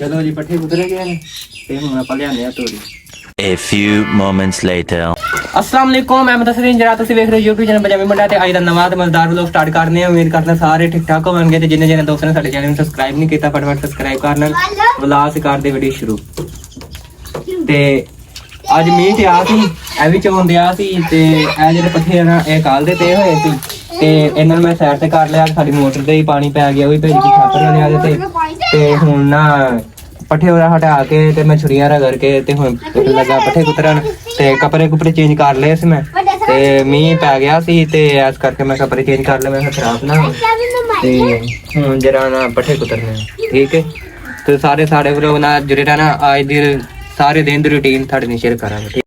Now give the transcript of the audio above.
चलो जी पट्ठे कुतरे गए ने ते हुण आपां लिआने आ तोरी। A few moments later. अस्सलाम वालेकुम, मैं मुदस्सिर जरा तुसीं वेख रहे हो YouTube चैनल पंजाबी मुंडा ते अज दा नवां ते मजेदार व्लॉग स्टार्ट करने आ। उम्मीद करदा सारे ठीक ठाक होवणगे ते जिन्ने दोस्तां ने साडे चैनल नूं सबसक्राइब नहीं कीता फटाफट सबसक्राइब कर लैन। व्लॉग कर दे वीडियो शुरू। ते अज मींह ते आ सी ए भी चोन दिया सी ते ए जेह्ड़े पट्ठे ना ए काल दे पे होए सी ते इन्हां नूं मैं साइड ते कर लिया। साडी मोटर ते ही पानी पै गया, ओही भेज के छापर ना लिया ते हुण ना पट्ठे वगैरह हटा के ते मैं छुरियां रगड़ के ते हुण लगा पट्ठे कुतरन ते कपड़े कुपड़े चेंज कर लए सी मैं ते मींह पै गया सी ते इस करके मैं कपड़े चेंज कर ले, मैं खराब ना हो ते हुण जरा ना पट्ठे कुतरने। ठीक है तो सारे साढ़े व्लॉग नाल जुड़े रहना। अज दी सारे दिन दी रूटीन थोड़े नाल शेयर करांगे।